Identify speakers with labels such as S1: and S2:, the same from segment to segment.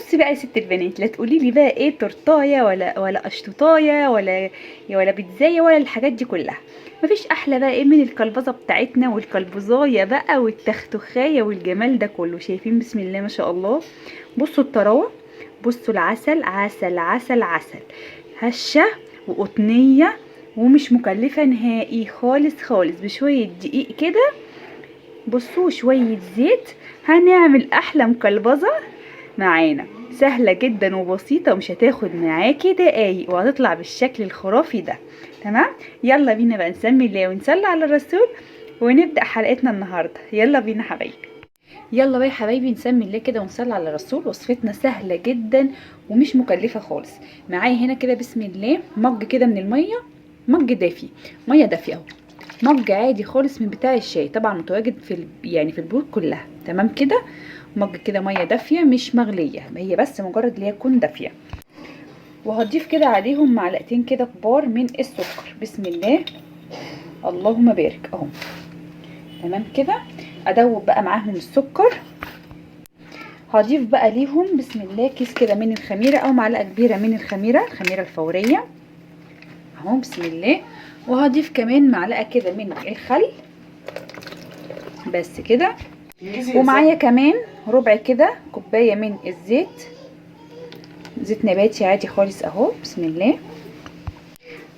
S1: بصي بقى يا ست البنات، لا تقولي لي بقى ايه تورتايه ولا اشطوطايه ولا بيتزايه ولا الحاجات دي كلها. مفيش احلى بقى ايه من الكلبزه بتاعتنا والكلبزايه بقى والتختخايه والجمال ده كله. شايفين بسم الله ما شاء الله. بصوا الطراوه، بصوا العسل عسل عسل عسل، هشه وقطنيه ومش مكلفه نهائي خالص خالص، بشويه دقيق كده بصوا شويه زيت هنعمل احلى مكلبزه معانا. سهلة جدا وبسيطة ومش هتاخد معاكي دقايق وهتطلع بالشكل الخرافي ده. تمام، يلا بينا بقى نسمي الله ونصلي على الرسول ونبدأ حلقتنا النهاردة. يلا بينا حبايبي، يلا بقى يا حبايبي نسمي الله كده ونصلي على الرسول. وصفتنا سهلة جدا ومش مكلفة خالص. معايا هنا كده بسم الله مج كده من المية، مج دافي، مية دافية اهو، مج عادي خالص من بتاع الشاي، طبعا متواجد في يعني في البيوت كلها. تمام كده، مج كده ميه دافيه مش مغليه، هي بس مجرد اللي هي تكون دافيه. وهضيف كده عليهم معلقتين كده كبار من السكر. بسم الله اللهم بارك اهو. تمام كده، ادوب بقى معاهم السكر. هضيف بقى ليهم بسم الله كيس كده من الخميره او معلقه كبيره من الخميره الفوريه اهو بسم الله. وهضيف كمان معلقه كده من الخل بس كده. ومعايا كمان ربع كده كوبايه من الزيت، زيت نباتي عادي خالص اهو بسم الله.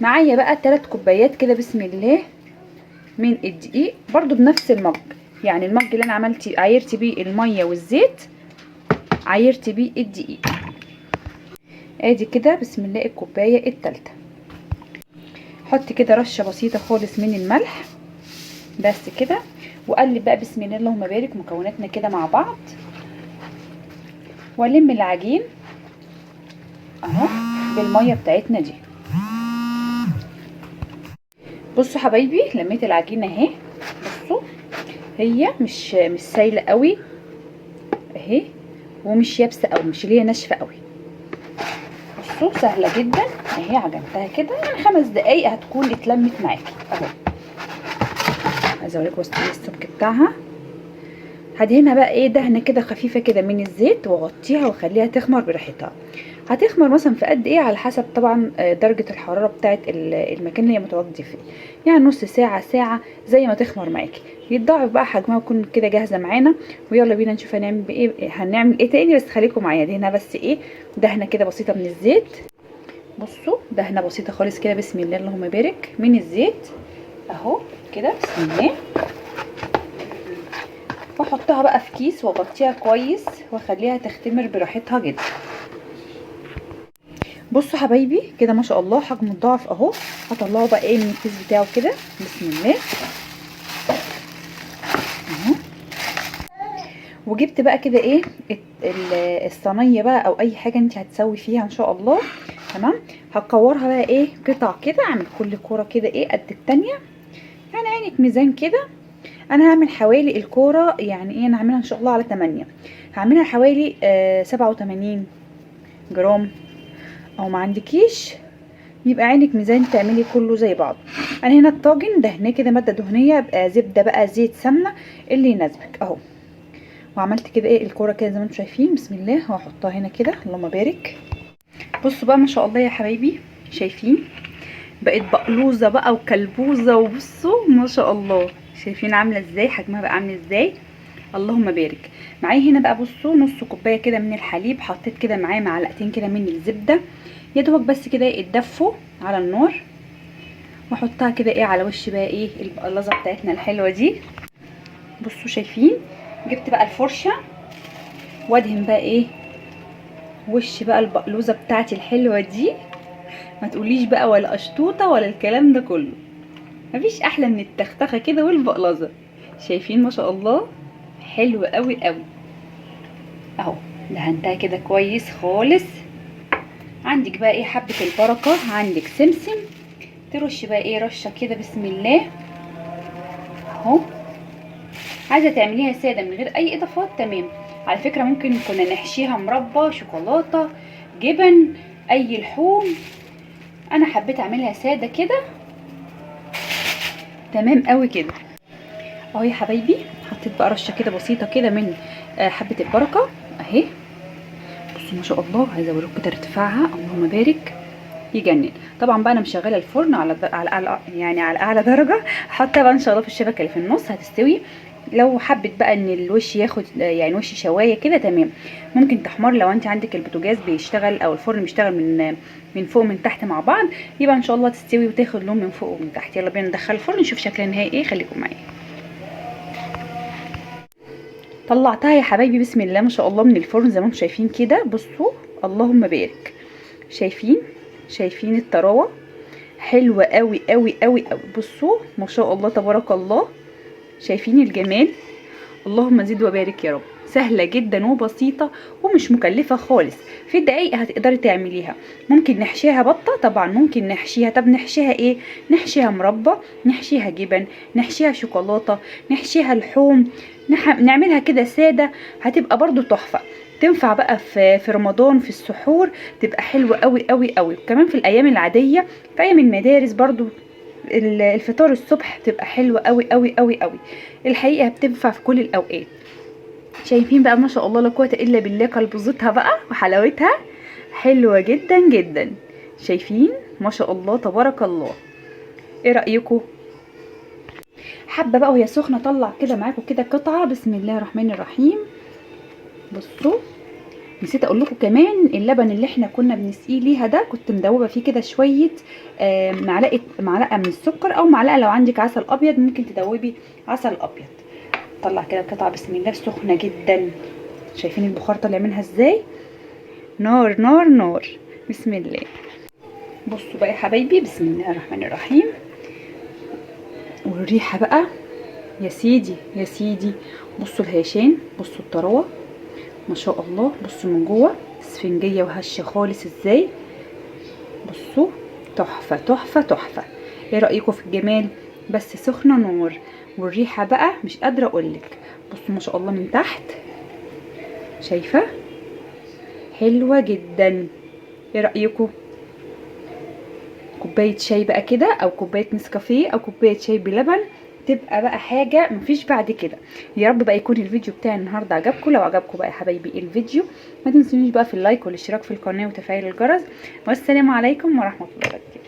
S1: معايا بقى 3 كوبايات كده بسم الله من الدقيق برضو بنفس المج، يعني المج اللي انا عايرت بيه الميه والزيت عايرت بيه الدقيق. ادي كده بسم الله الكوبايه الثالثه. حط كده رشه بسيطه خالص من الملح بس كده. وقلب بقى بسم الله اللهم بارك مكوناتنا كده مع بعض. والم العجين اهو بالميه بتاعتنا دي. بصوا حبايبي لميت العجينه اهي، بصوا هي مش سايله قوي اهي، ومش يابسه قوي، مش اللي هي ناشفه قوي. بصوا سهله جدا اهي، عجنتها كده يعني 5 دقايق هتكون اتلمت معاكي اهو. عايزه اوريكم السمك بتاعها. هدهنها بقى ايه دهنه كده خفيفه كده من الزيت واغطيها واخليها تخمر براحتها. هتخمر مثلا في قد ايه على حسب طبعا درجه الحراره بتاعه المكان اللي هي متواجده فيه، يعني نص ساعه ساعه زي ما تخمر معاكي. يتضاعف بقى حجمها وتكون كده جاهزه معانا. ويلا بينا نشوف هنعمل ايه تاني، بس خليكم معايا. دهنها بس ايه دهنه كده بسيطه من الزيت. بصوا دهنه بسيطه خالص كده بسم الله اللهم بارك من الزيت اهو كده بسم الله. واحطها بقى في كيس واغطيها كويس واخليها تختمر براحتها جدا. بصوا حبايبي كده ما شاء الله حجم مضاعف اهو. هطلعه بقى ايه من الكيس بتاعه كده بسم الله اهو. وجبت بقى كده ايه الصينيه بقى او اي حاجه انت هتسوي فيها ان شاء الله. تمام، هكورها بقى ايه قطع كده، اعمل كل كوره كده ايه قد التانيه، يعني عينك ميزان كده. انا هعمل حوالي الكوره يعني ايه، انا هعملها ان شاء الله على 8، هعملها حوالي 87 جرام. او ما عندكيش يبقى عينك ميزان تعملي كله زي بعض. انا هنا الطاجن دهناه كده ماده دهنيه بقى زبده بقى زيت سمنه اللي يناسبك اهو. وعملت كده ايه الكوره كده زي ما انتم شايفين بسم الله. وهحطها هنا كده اللهم بارك. بصوا بقى ما شاء الله يا حبايبي، شايفين بقت بقلوزه بقى وكلبوزه. وبصوا ما شاء الله شايفين عامله ازاي، حجمها بقى عامل ازاي اللهم بارك. معايا هنا بقى بصوا نص كوبايه كده من الحليب، حطيت كده معاه معلقتين كده من الزبده يا دوبك بس كده يتدفوا على النار. واحطها كده ايه على وش بقى ايه البقلاظه بتاعتنا الحلوه دي. بصوا شايفين جبت بقى الفرشه وادهن بقى ايه وش بقى البقلوزه بتاعتي الحلوه دي. ما تقوليش بقى ولا اشطوطه ولا الكلام ده كله، مفيش احلى من التختخه كده والبقلاظه. شايفين ما شاء الله حلو قوي قوي اهو. دهنتها كده كويس خالص. عندك بقى ايه حبه البركه، عندك سمسم ترش بقى ايه رشه كده بسم الله اهو. عايزه تعمليها ساده من غير اي اضافات تمام. على فكره ممكن كنا نحشيها مربى شوكولاته جبن اي لحوم، انا حبيت اعملها ساده كده تمام قوي كده اهو يا حبايبي. حطيت بقى رشه كده بسيطه كده من حبه البركه اهي. بصوا ما شاء الله، عايزه اوريكم كده ارتفاعها، اللهم بارك، يجنن. طبعا بقى انا مشغله الفرن على اعلى درجه، حاطه بقى ان شاء الله في الشبكه اللي في النص هتستوي. لو حبت بقى ان الوش ياخد يعني وش شوايه كده تمام. ممكن تحمر لو انت عندك البوتاجاز بيشتغل او الفرن بيشتغل من فوق ومن تحت مع بعض، يبقى ان شاء الله تستوي وتاخد لون من فوق ومن تحت. يلا بينا ندخل الفرن نشوف شكلها النهائي ايه، خليكم معايا. طلعتها يا حبايبي بسم الله ما شاء الله من الفرن زي ما انتم شايفين كده. بصوا اللهم بارك، شايفين الطراوه حلوه قوي قوي قوي قوي. بصوا ما شاء الله تبارك الله، شايفين الجمال، اللهم زد وبارك يا رب. سهله جدا وبسيطه ومش مكلفه خالص، في دقايق هتقدري تعمليها. ممكن نحشيها بطه طبعا، ممكن نحشيها، طب نحشيها ايه؟ نحشيها مربى، نحشيها جبن، نحشيها شوكولاته، نحشيها لحوم، نعملها كده ساده، هتبقى برضو تحفه. تنفع بقى في رمضان في السحور، تبقى حلوه قوي قوي قوي. وكمان في الايام العاديه، في ايام المدارس برضو الفطار الصبح تبقى حلوه قوي قوي قوي قوي. الحقيقه بتنفع في كل الاوقات. شايفين بقى ما شاء الله لا قوه الا بالله، قلبزتها بقى وحلاوتها حلوه جدا جدا. شايفين ما شاء الله تبارك الله. ايه رايكم؟ حابه بقى وهي سخنه اطلع كده معاكم كده قطعه. بسم الله الرحمن الرحيم. بصوا نسيت اقول لكم كمان، اللبن اللي احنا كنا بنسقيه ليها ده كنت مدوبه فيه كده شويه معلقه من السكر، او معلقه لو عندك عسل ابيض ممكن تدوبي عسل ابيض. طلع كده القطعه بسم الله سخنه جدا. شايفين البخار طالع منها ازاي؟ نار نار نار. بسم الله. بصوا بقى يا حبايبي بسم الله الرحمن الرحيم. والريحه بقى يا سيدي يا سيدي. بصوا الهيشان، بصوا الطراوه ما شاء الله. بصوا من جوه اسفنجيه وهشه خالص ازاي. بصوا تحفه تحفه تحفه. ايه رايكم في الجمال؟ بس سخنه نار، والريحه بقى مش قادره اقولك. بصوا ما شاء الله من تحت، شايفه حلوه جدا. ايه رايكم؟ كوبايه شاي بقى كده، او كوبايه نسكافيه، او كوبايه شاي بلبن، تبقى بقى حاجه مفيش بعد كده. يا رب بقى يكون الفيديو بتاعي النهارده عجبكم. لو عجبكم بقى يا حبايبي الفيديو ما تنسونيش بقى في اللايك والاشتراك في القناه وتفعيل الجرس. والسلام عليكم ورحمه الله وبركاته.